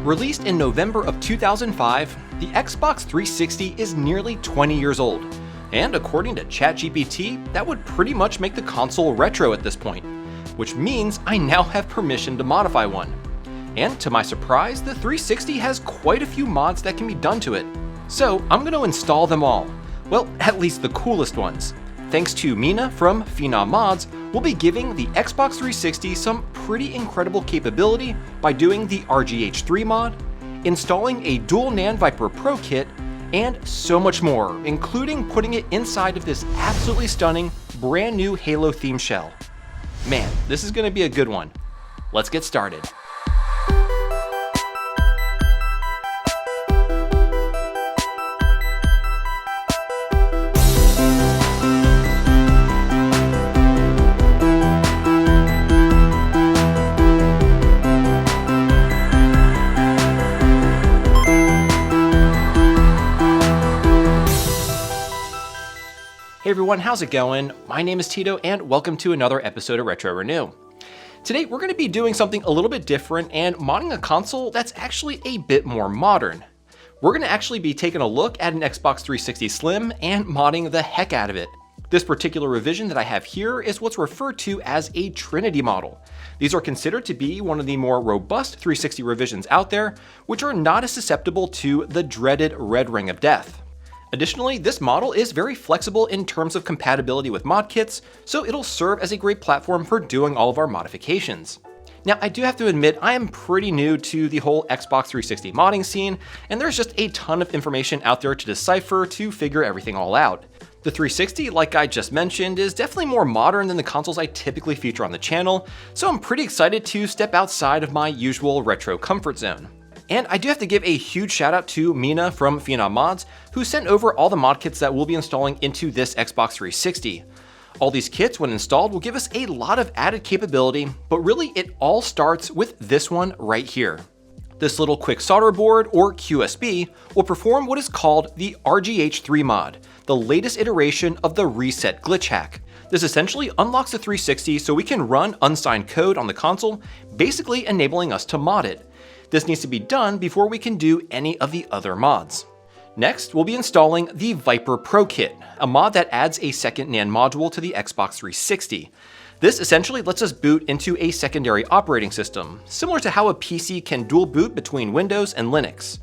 Released in November of 2005, the Xbox 360 is nearly 20 years old, and according to ChatGPT, that would pretty much make the console retro at this point, which means I now have permission to modify one. And to my surprise, the 360 has quite a few mods that can be done to it, so I'm going to install them all. Well, at least the coolest ones. Thanks to Mina from Phenom Mods, we'll be giving the Xbox 360 some pretty incredible capability by doing the RGH3 mod, installing a Dual NAND Viper Pro kit, and so much more, including putting it inside of this absolutely stunning, brand new Halo theme shell. Man, this is going to be a good one. Let's get started. Hey everyone, how's it going? My name is Tito and welcome to another episode of Retro Renew. Today we're going to be doing something a little bit different and modding a console that's actually a bit more modern. We're going to actually be taking a look at an Xbox 360 Slim and modding the heck out of it. This particular revision that I have here is what's referred to as a Trinity model. These are considered to be one of the more robust 360 revisions out there, which are not as susceptible to the dreaded red ring of death. Additionally, this model is very flexible in terms of compatibility with mod kits, so it'll serve as a great platform for doing all of our modifications. Now, I do have to admit, I am pretty new to the whole Xbox 360 modding scene, and there's just a ton of information out there to decipher to figure everything all out. The 360, like I just mentioned, is definitely more modern than the consoles I typically feature on the channel, so I'm pretty excited to step outside of my usual retro comfort zone. And I do have to give a huge shout out to Mina from Phenom Mods, who sent over all the mod kits that we'll be installing into this Xbox 360. All these kits, when installed, will give us a lot of added capability, but really it all starts with this one right here. This little quick solder board, or QSB, will perform what is called the RGH3 mod, the latest iteration of the reset glitch hack. This essentially unlocks the 360 so we can run unsigned code on the console, basically enabling us to mod it. This needs to be done before we can do any of the other mods. Next, we'll be installing the Viper Pro kit, a mod that adds a second NAND module to the Xbox 360. This essentially lets us boot into a secondary operating system, similar to how a PC can dual boot between Windows and Linux.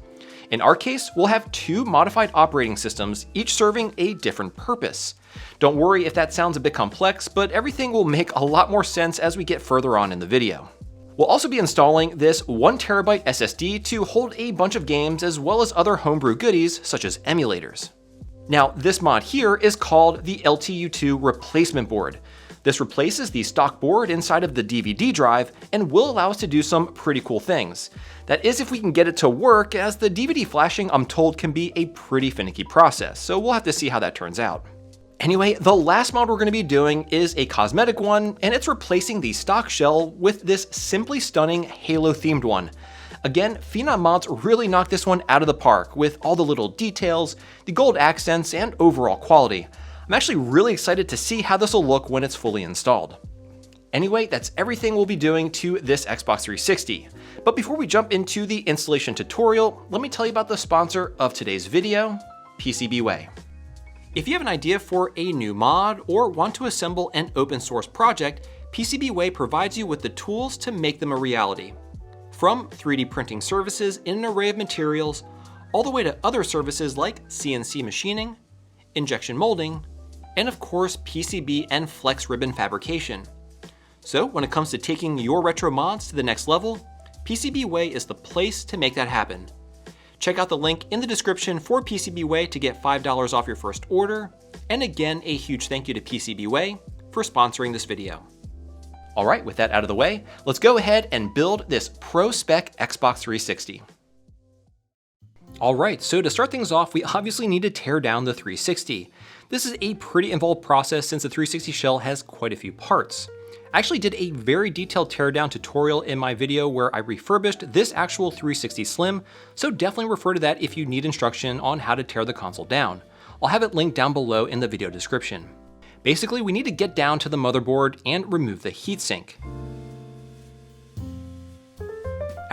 In our case, we'll have two modified operating systems, each serving a different purpose. Don't worry if that sounds a bit complex, but everything will make a lot more sense as we get further on in the video. We'll also be installing this 1TB SSD to hold a bunch of games as well as other homebrew goodies such as emulators. Now, this mod here is called the LTU2 replacement board. This replaces the stock board inside of the DVD drive and will allow us to do some pretty cool things. That is if we can get it to work, as the DVD flashing, I'm told, can be a pretty finicky process, so we'll have to see how that turns out. Anyway, the last mod we're going to be doing is a cosmetic one, and it's replacing the stock shell with this simply stunning Halo themed one. Again, Phenom Mods really knocked this one out of the park with all the little details, the gold accents, and overall quality. I'm actually really excited to see how this will look when it's fully installed. Anyway, that's everything we'll be doing to this Xbox 360. But before we jump into the installation tutorial, let me tell you about the sponsor of today's video, PCBWay. If you have an idea for a new mod or want to assemble an open source project, PCBWay provides you with the tools to make them a reality. From 3D printing services in an array of materials, all the way to other services like CNC machining, injection molding, and of course PCB and flex ribbon fabrication. So when it comes to taking your retro mods to the next level, PCBWay is the place to make that happen. Check out the link in the description for PCBWay to get $5 off your first order. And again, a huge thank you to PCBWay for sponsoring this video. All right, with that out of the way, let's go ahead and build this pro spec Xbox 360. All right, so to start things off, we obviously need to tear down the 360. This is a pretty involved process since the 360 shell has quite a few parts. I actually did a very detailed teardown tutorial in my video where I refurbished this actual 360 Slim, so definitely refer to that if you need instruction on how to tear the console down. I'll have it linked down below in the video description. Basically, we need to get down to the motherboard and remove the heatsink.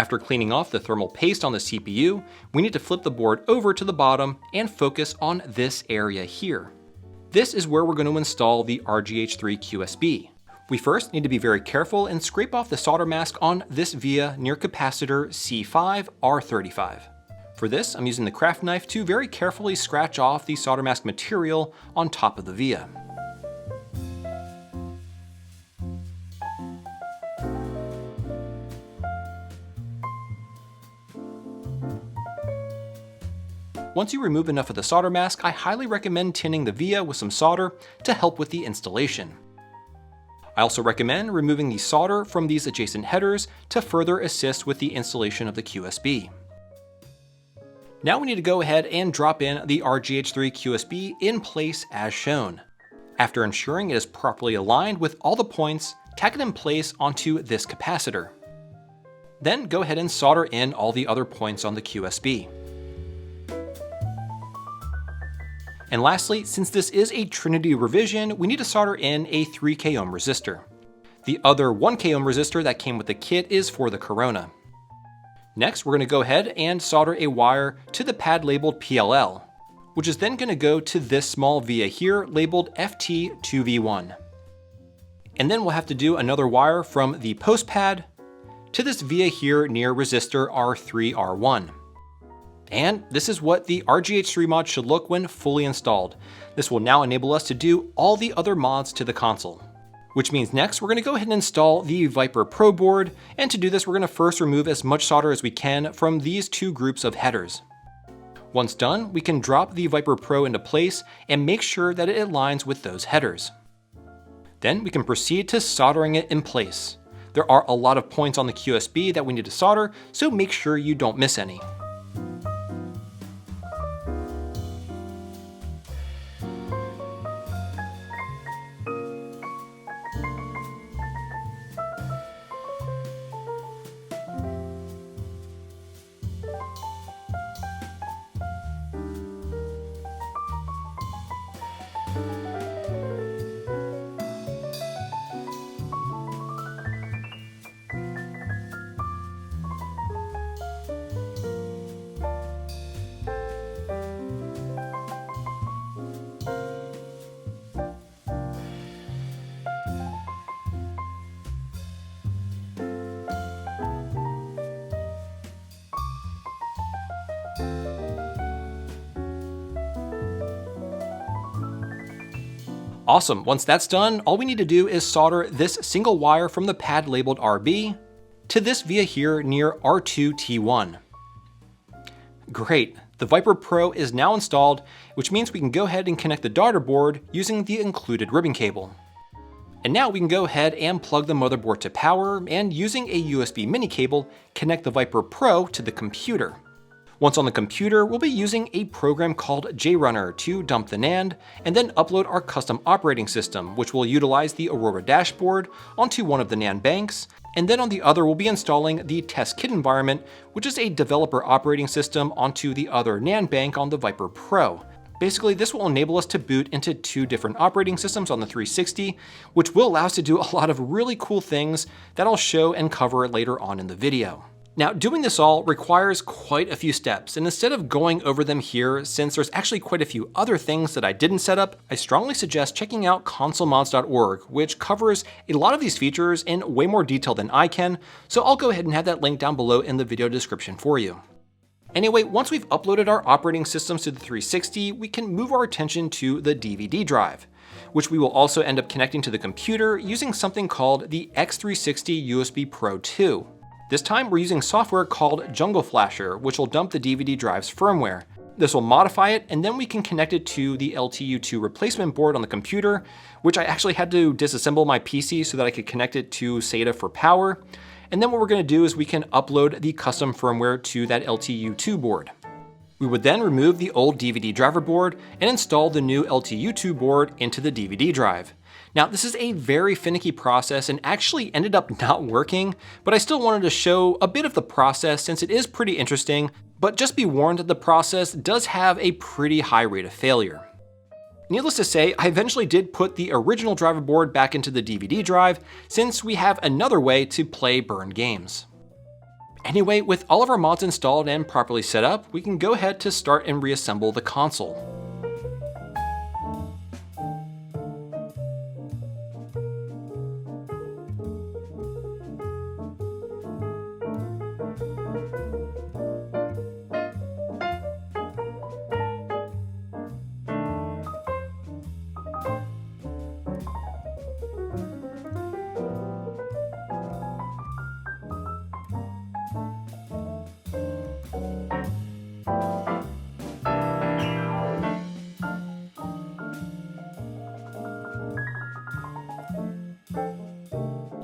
After cleaning off the thermal paste on the CPU, we need to flip the board over to the bottom and focus on this area here. This is where we're going to install the RGH3 QSB. We first need to be very careful and scrape off the solder mask on this via near capacitor C5R35. For this, I'm using the craft knife to very carefully scratch off the solder mask material on top of the via. Once you remove enough of the solder mask, I highly recommend tinning the via with some solder to help with the installation. I also recommend removing the solder from these adjacent headers to further assist with the installation of the QSB. Now we need to go ahead and drop in the RGH3 QSB in place as shown. After ensuring it is properly aligned with all the points, tack it in place onto this capacitor. Then go ahead and solder in all the other points on the QSB. And lastly, since this is a Trinity revision, we need to solder in a 3K ohm resistor. The other 1K ohm resistor that came with the kit is for the Corona. Next, we're going to go ahead and solder a wire to the pad labeled PLL, which is then going to go to this small via here labeled FT2V1. And then we'll have to do another wire from the post pad to this via here near resistor R3R1. And this is what the RGH3 mod should look when fully installed. This will now enable us to do all the other mods to the console. Which means next we're going to go ahead and install the Viper Pro board, and to do this we're going to first remove as much solder as we can from these two groups of headers. Once done, we can drop the Viper Pro into place and make sure that it aligns with those headers. Then we can proceed to soldering it in place. There are a lot of points on the QSB that we need to solder, so make sure you don't miss any. Awesome, once that's done, all we need to do is solder this single wire from the pad labeled RB to this via here near R2T1. Great, the Viper Pro is now installed, which means we can go ahead and connect the daughter board using the included ribbon cable. And now we can go ahead and plug the motherboard to power and using a USB mini cable, connect the Viper Pro to the computer. Once on the computer, we'll be using a program called JRunner to dump the NAND and then upload our custom operating system, which will utilize the Aurora dashboard onto one of the NAND banks, and then on the other we'll be installing the test kit environment, which is a developer operating system onto the other NAND bank on the Viper Pro. Basically, this will enable us to boot into two different operating systems on the 360, which will allow us to do a lot of really cool things that I'll show and cover later on in the video. Now, doing this all requires quite a few steps, and instead of going over them here, since there's actually quite a few other things that I didn't set up, I strongly suggest checking out consolemods.org, which covers a lot of these features in way more detail than I can, so I'll go ahead and have that link down below in the video description for you. Anyway, once we've uploaded our operating systems to the 360, we can move our attention to the DVD drive, which we will also end up connecting to the computer using something called the X360 USB Pro 2. This time we're using software called Jungle Flasher, which will dump the DVD drive's firmware. This will modify it, and then we can connect it to the LTU2 replacement board on the computer, which I actually had to disassemble my PC so that I could connect it to SATA for power. And then what we're going to do is we can upload the custom firmware to that LTU2 board. We would then remove the old DVD driver board and install the new LTU2 board into the DVD drive. Now, this is a very finicky process and actually ended up not working, but I still wanted to show a bit of the process since it is pretty interesting, but just be warned that the process does have a pretty high rate of failure. Needless to say, I eventually did put the original driver board back into the DVD drive since we have another way to play burned games. Anyway, with all of our mods installed and properly set up, we can go ahead to start and reassemble the console.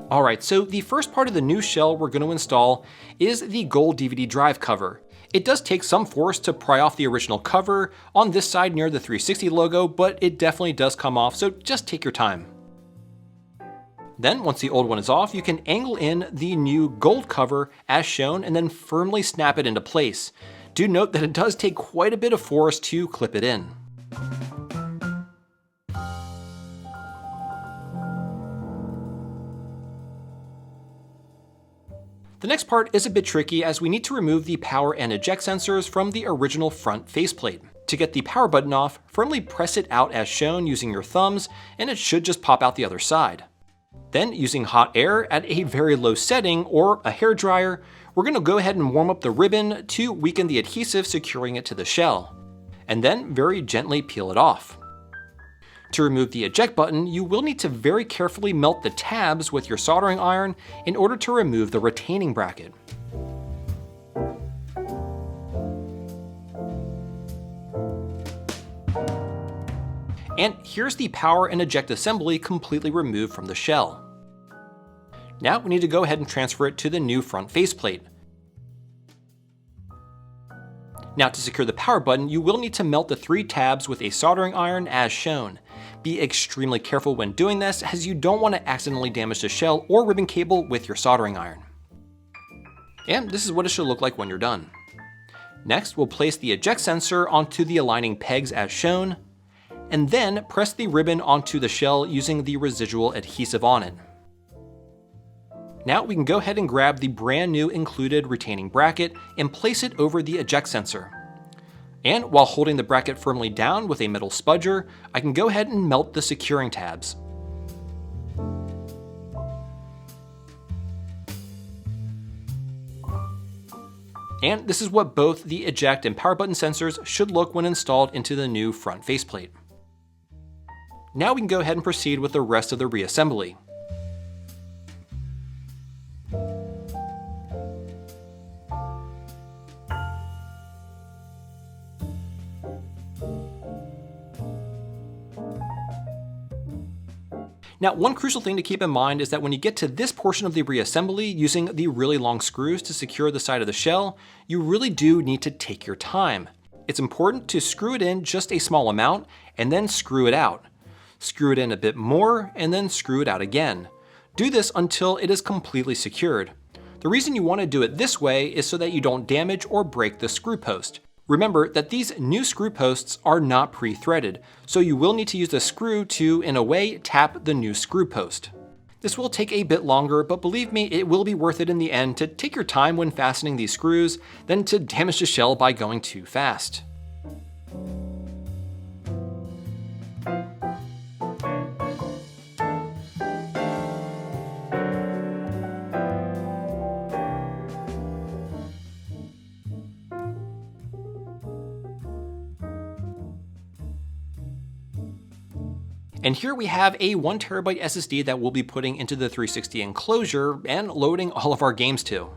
Alright, so the first part of the new shell we're going to install is the gold DVD drive cover. It does take some force to pry off the original cover on this side near the 360 logo, but it definitely does come off, so just take your time. Then, once the old one is off, you can angle in the new gold cover as shown and then firmly snap it into place. Do note that it does take quite a bit of force to clip it in. The next part is a bit tricky as we need to remove the power and eject sensors from the original front faceplate. To get the power button off, firmly press it out as shown using your thumbs, and it should just pop out the other side. Then, using hot air at a very low setting or a hairdryer, we're going to go ahead and warm up the ribbon to weaken the adhesive securing it to the shell, and then very gently peel it off. To remove the eject button, you will need to very carefully melt the tabs with your soldering iron in order to remove the retaining bracket. And here's the power and eject assembly completely removed from the shell. Now we need to go ahead and transfer it to the new front faceplate. Now to secure the power button, you will need to melt the 3 tabs with a soldering iron as shown. Be extremely careful when doing this as you don't want to accidentally damage the shell or ribbon cable with your soldering iron. And this is what it should look like when you're done. Next, we'll place the eject sensor onto the aligning pegs as shown, and then press the ribbon onto the shell using the residual adhesive on it. Now we can go ahead and grab the brand new included retaining bracket and place it over the eject sensor. And while holding the bracket firmly down with a metal spudger, I can go ahead and melt the securing tabs. And this is what both the eject and power button sensors should look when installed into the new front faceplate. Now we can go ahead and proceed with the rest of the reassembly. Now, one crucial thing to keep in mind is that when you get to this portion of the reassembly using the really long screws to secure the side of the shell, you really do need to take your time. It's important to screw it in just a small amount and then screw it out. Screw it in a bit more and then screw it out again. Do this until it is completely secured. The reason you want to do it this way is so that you don't damage or break the screw post. Remember that these new screw posts are not pre-threaded, so you will need to use the screw to, in a way, tap the new screw post. This will take a bit longer, but believe me, it will be worth it in the end to take your time when fastening these screws than to damage the shell by going too fast. And here we have a 1TB SSD that we'll be putting into the 360 enclosure and loading all of our games to.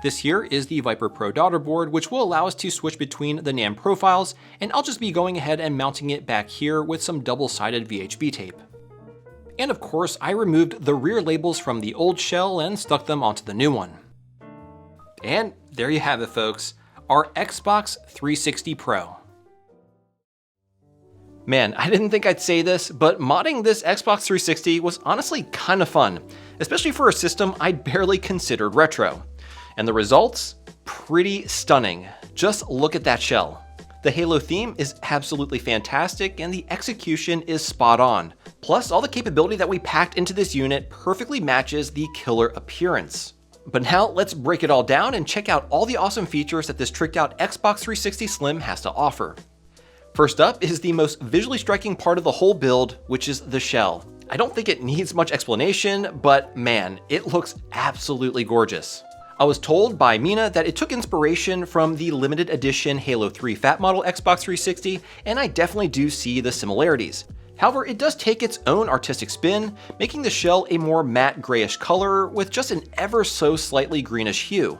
This here is the Viper Pro daughter board, which will allow us to switch between the NAND profiles, and I'll just be going ahead and mounting it back here with some double-sided VHB tape. And of course, I removed the rear labels from the old shell and stuck them onto the new one. And there you have it, folks, our Xbox 360 Pro. Man, I didn't think I'd say this, but modding this Xbox 360 was honestly kind of fun, especially for a system I barely considered retro. And the results? pretty stunning. Just look at that shell. The Halo theme is absolutely fantastic and the execution is spot on. Plus, all the capability that we packed into this unit perfectly matches the killer appearance. But now let's break it all down and check out all the awesome features that this tricked out Xbox 360 Slim has to offer. First up is the most visually striking part of the whole build, which is the shell. I don't think it needs much explanation, but man, it looks absolutely gorgeous. I was told by Mina that it took inspiration from the limited edition Halo 3 Fat Model Xbox 360, and I definitely do see the similarities. However, it does take its own artistic spin, making the shell a more matte grayish color with just an ever so slightly greenish hue.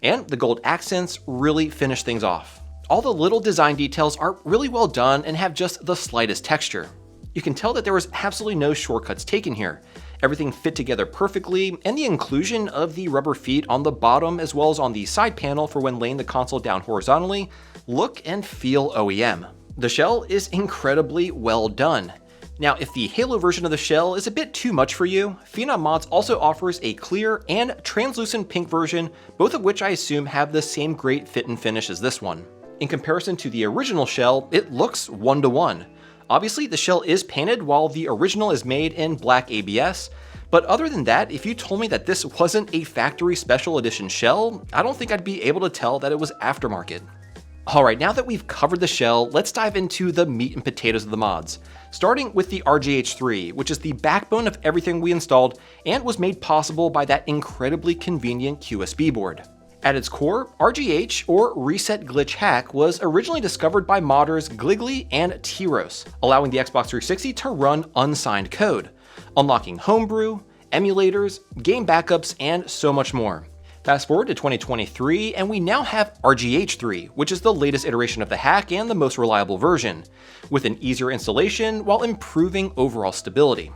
And the gold accents really finish things off. All the little design details are really well done and have just the slightest texture. You can tell that there was absolutely no shortcuts taken here. Everything fit together perfectly, and the inclusion of the rubber feet on the bottom as well as on the side panel for when laying the console down horizontally look and feel OEM. The shell is incredibly well done. Now, if the Halo version of the shell is a bit too much for you, Phenom Mods also offers a clear and translucent pink version, both of which I assume have the same great fit and finish as this one. In comparison to the original shell, it looks 1-to-1. Obviously, the shell is painted while the original is made in black ABS, but other than that, if you told me that this wasn't a factory special edition shell, I don't think I'd be able to tell that it was aftermarket. Alright, now that we've covered the shell, let's dive into the meat and potatoes of the mods. Starting with the RGH3, which is the backbone of everything we installed and was made possible by that incredibly convenient QSB board. At its core, RGH, or Reset Glitch Hack, was originally discovered by modders Gliggly and Tyros, allowing the Xbox 360 to run unsigned code, unlocking homebrew, emulators, game backups, and so much more. Fast forward to 2023, and we now have RGH3, which is the latest iteration of the hack and the most reliable version, with an easier installation while improving overall stability.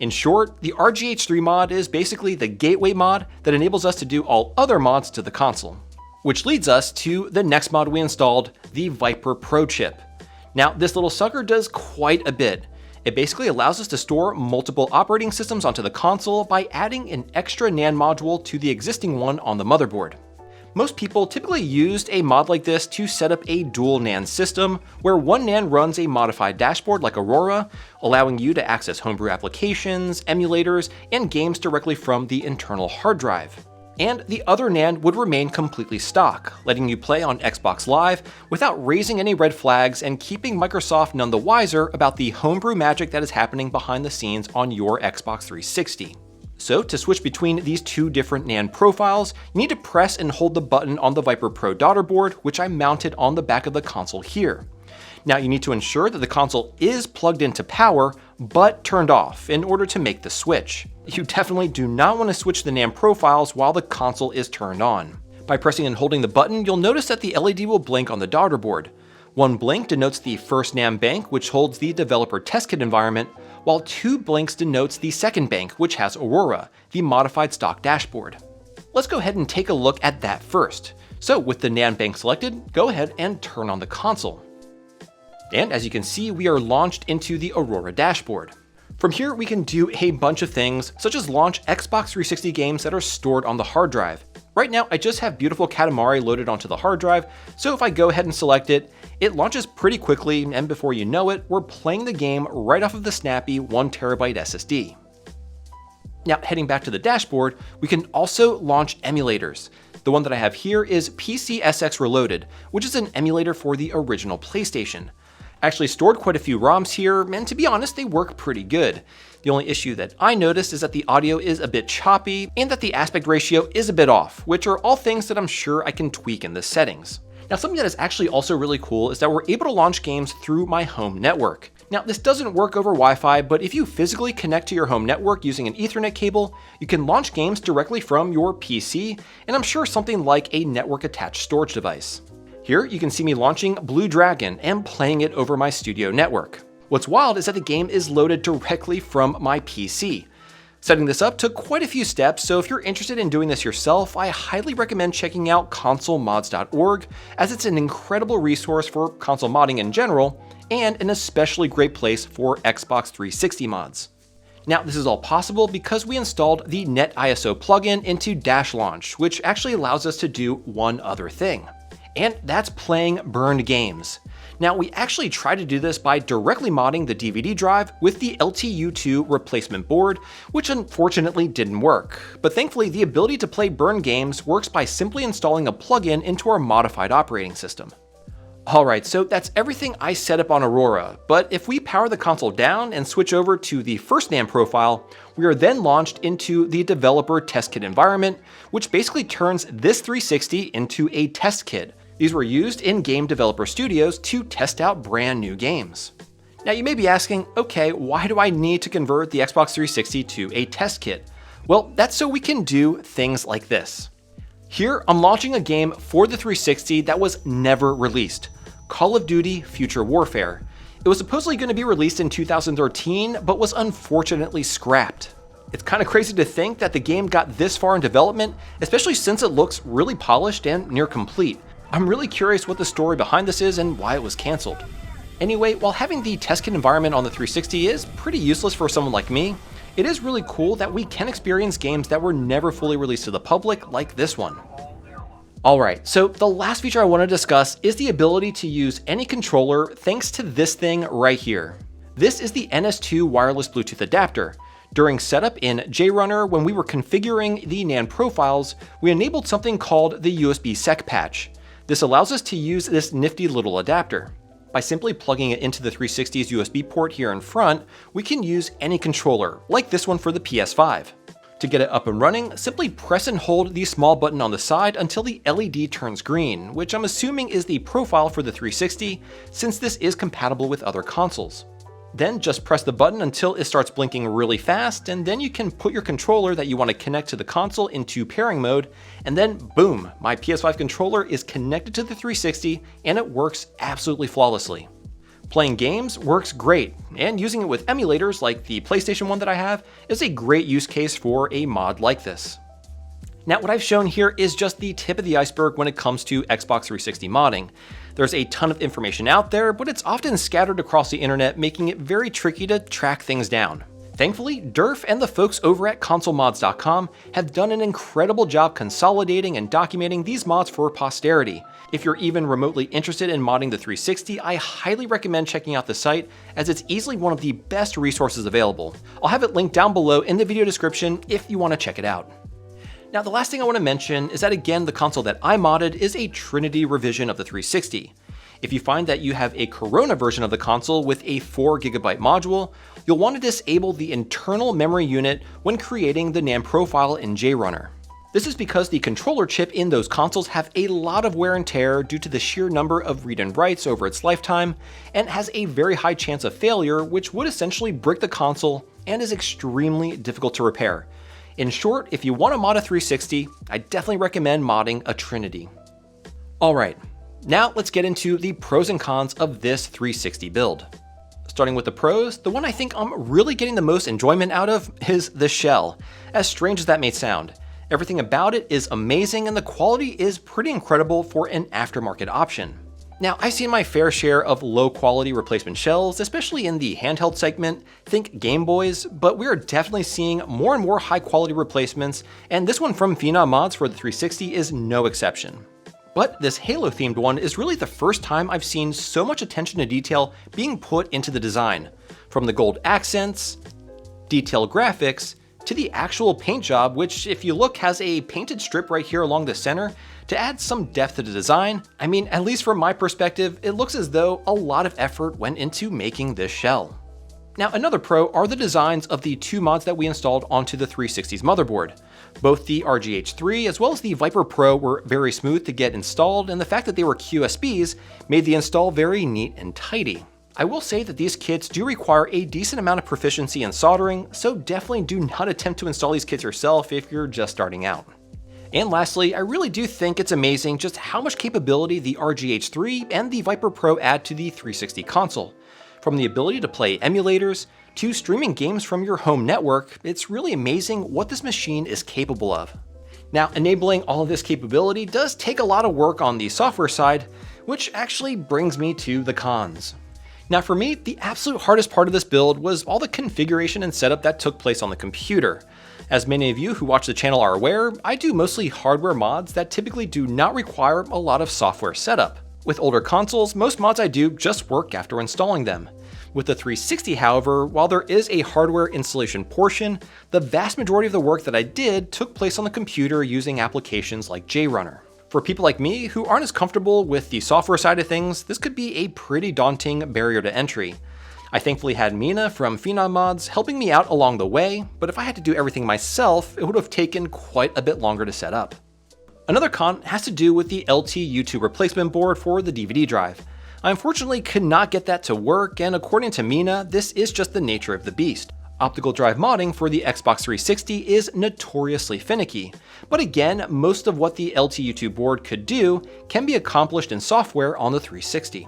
In short, the RGH3 mod is basically the gateway mod that enables us to do all other mods to the console. Which leads us to the next mod we installed, the Viper Pro chip. Now, this little sucker does quite a bit. It basically allows us to store multiple operating systems onto the console by adding an extra NAND module to the existing one on the motherboard. Most people typically used a mod like this to set up a dual NAND system, where one NAND runs a modified dashboard like Aurora, allowing you to access homebrew applications, emulators, and games directly from the internal hard drive. And the other NAND would remain completely stock, letting you play on Xbox Live without raising any red flags and keeping Microsoft none the wiser about the homebrew magic that is happening behind the scenes on your Xbox 360. So to switch between these two different NAND profiles, you need to press and hold the button on the Viper Pro daughter board, which I mounted on the back of the console here. Now you need to ensure that the console is plugged into power, but turned off in order to make the switch. You definitely do not want to switch the NAND profiles while the console is turned on. By pressing and holding the button, you'll notice that the LED will blink on the daughter board. One blink denotes the first NAND bank, which holds the developer test kit environment, while two blinks denotes the second bank, which has Aurora, the modified stock dashboard. Let's go ahead and take a look at that first. So with the NAND bank selected, go ahead and turn on the console. And as you can see, we are launched into the Aurora dashboard. From here, we can do a bunch of things, such as launch Xbox 360 games that are stored on the hard drive. Right now, I just have beautiful Katamari loaded onto the hard drive, so if I go ahead and select it, it launches pretty quickly, and before you know it, we're playing the game right off of the snappy 1TB SSD. Now, heading back to the dashboard, we can also launch emulators. The one that I have here is PCSX Reloaded, which is an emulator for the original PlayStation. I actually stored quite a few ROMs here, and to be honest, they work pretty good. The only issue that I noticed is that the audio is a bit choppy and that the aspect ratio is a bit off, which are all things that I'm sure I can tweak in the settings. Now, something that is actually also really cool is that we're able to launch games through my home network. Now, this doesn't work over Wi-Fi, but if you physically connect to your home network using an Ethernet cable, you can launch games directly from your PC, and I'm sure something like a network-attached storage device. Here, you can see me launching Blue Dragon and playing it over my studio network. What's wild is that the game is loaded directly from my PC. Setting this up took quite a few steps, so if you're interested in doing this yourself, I highly recommend checking out consolemods.org, as it's an incredible resource for console modding in general, and an especially great place for Xbox 360 mods. Now, this is all possible because we installed the NetISO plugin into Dash Launch, which actually allows us to do one other thing, and that's playing burned games. Now, we actually tried to do this by directly modding the DVD drive with the LTU2 replacement board, which unfortunately didn't work. But thankfully, the ability to play burned games works by simply installing a plugin into our modified operating system. Alright, so that's everything I set up on Aurora, but if we power the console down and switch over to the first NAND profile, we are then launched into the developer test kit environment, which basically turns this 360 into a test kit. These were used in game developer studios to test out brand new games. Now you may be asking, okay, why do I need to convert the Xbox 360 to a test kit? Well, that's so we can do things like this. Here, I'm launching a game for the 360 that was never released, Call of Duty Future Warfare. It was supposedly going to be released in 2013, but was unfortunately scrapped. It's kind of crazy to think that the game got this far in development, especially since it looks really polished and near complete. I'm really curious what the story behind this is and why it was cancelled. Anyway, while having the test kit environment on the 360 is pretty useless for someone like me, it is really cool that we can experience games that were never fully released to the public like this one. Alright, so the last feature I want to discuss is the ability to use any controller thanks to this thing right here. This is the NS2 wireless Bluetooth adapter. During setup in JRunner, when we were configuring the NAND profiles, we enabled something called the USB sec patch. This allows us to use this nifty little adapter. By simply plugging it into the 360's USB port here in front, we can use any controller, like this one for the PS5. To get it up and running, simply press and hold the small button on the side until the LED turns green, which I'm assuming is the profile for the 360, since this is compatible with other consoles. Then just press the button until it starts blinking really fast, and then you can put your controller that you want to connect to the console into pairing mode, and then boom, my PS5 controller is connected to the 360 and it works absolutely flawlessly. Playing games works great, and using it with emulators like the PlayStation one that I have is a great use case for a mod like this. Now, what I've shown here is just the tip of the iceberg when it comes to Xbox 360 modding. There's a ton of information out there, but it's often scattered across the internet, making it very tricky to track things down. Thankfully, Durf and the folks over at consolemods.com have done an incredible job consolidating and documenting these mods for posterity. If you're even remotely interested in modding the 360, I highly recommend checking out the site, as it's easily one of the best resources available. I'll have it linked down below in the video description if you want to check it out. Now, the last thing I want to mention is that again, the console that I modded is a Trinity revision of the 360. If you find that you have a Corona version of the console with a 4GB module, you'll want to disable the internal memory unit when creating the NAND profile in JRunner. This is because the controller chip in those consoles have a lot of wear and tear due to the sheer number of read and writes over its lifetime, and has a very high chance of failure, which would essentially brick the console and is extremely difficult to repair. In short, if you want to mod a 360, I definitely recommend modding a Trinity. Alright, now let's get into the pros and cons of this 360 build. Starting with the pros, the one I think I'm really getting the most enjoyment out of is the shell. As strange as that may sound, everything about it is amazing and the quality is pretty incredible for an aftermarket option. Now, I've seen my fair share of low quality replacement shells, especially in the handheld segment, think Game Boys, but we're definitely seeing more and more high quality replacements, and this one from Phenom Mods for the 360 is no exception. But this Halo themed one is really the first time I've seen so much attention to detail being put into the design. From the gold accents, detailed graphics, to the actual paint job, which if you look has a painted strip right here along the center to add some depth to the design. I mean, at least from my perspective, it looks as though a lot of effort went into making this shell. Now, another pro are the designs of the two mods that we installed onto the 360's motherboard. Both the RGH3 as well as the Viper Pro were very smooth to get installed, and the fact that they were QSBs made the install very neat and tidy. I will say that these kits do require a decent amount of proficiency in soldering, so definitely do not attempt to install these kits yourself if you're just starting out. And lastly, I really do think it's amazing just how much capability the RGH3 and the Viper Pro add to the 360 console. From the ability to play emulators, to streaming games from your home network, it's really amazing what this machine is capable of. Now, enabling all of this capability does take a lot of work on the software side, which actually brings me to the cons. Now for me, the absolute hardest part of this build was all the configuration and setup that took place on the computer. As many of you who watch the channel are aware, I do mostly hardware mods that typically do not require a lot of software setup. With older consoles, most mods I do just work after installing them. With the 360, however, while there is a hardware installation portion, the vast majority of the work that I did took place on the computer using applications like JRunner. For people like me who aren't as comfortable with the software side of things, this could be a pretty daunting barrier to entry. I thankfully had Mina from Phenom Mods helping me out along the way, but if I had to do everything myself, it would have taken quite a bit longer to set up. Another con has to do with the LT-U2 replacement board for the DVD drive. I unfortunately could not get that to work, and according to Mina, this is just the nature of the beast. Optical drive modding for the Xbox 360 is notoriously finicky, but again, most of what the LT-U2 board could do can be accomplished in software on the 360.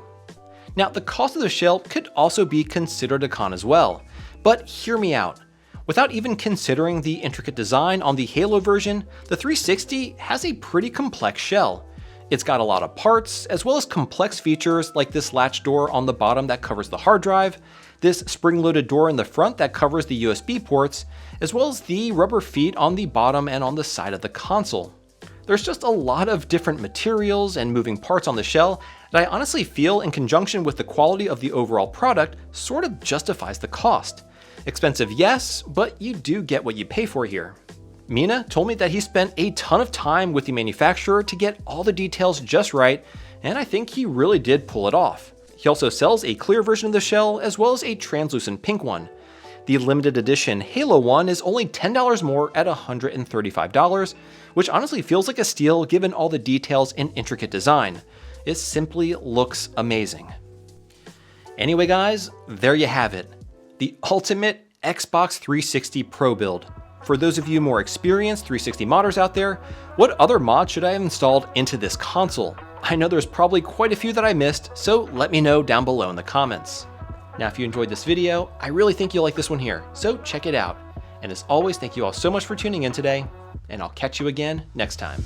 Now, the cost of the shell could also be considered a con as well, but hear me out. Without even considering the intricate design on the Halo version, the 360 has a pretty complex shell. It's got a lot of parts, as well as complex features like this latch door on the bottom that covers the hard drive, this spring-loaded door in the front that covers the USB ports, as well as the rubber feet on the bottom and on the side of the console. There's just a lot of different materials and moving parts on the shell that I honestly feel, in conjunction with the quality of the overall product, sort of justifies the cost. Expensive, yes, but you do get what you pay for here. Mina told me that he spent a ton of time with the manufacturer to get all the details just right, and I think he really did pull it off. He also sells a clear version of the shell as well as a translucent pink one. The limited edition Halo one is only $10 more at $135, which honestly feels like a steal given all the details and intricate design. It simply looks amazing. Anyway guys, there you have it. The ultimate Xbox 360 Pro build. For those of you more experienced 360 modders out there, what other mods should I have installed into this console? I know there's probably quite a few that I missed, so let me know down below in the comments. Now if you enjoyed this video, I really think you'll like this one here, so check it out. And as always, thank you all so much for tuning in today, and I'll catch you again next time.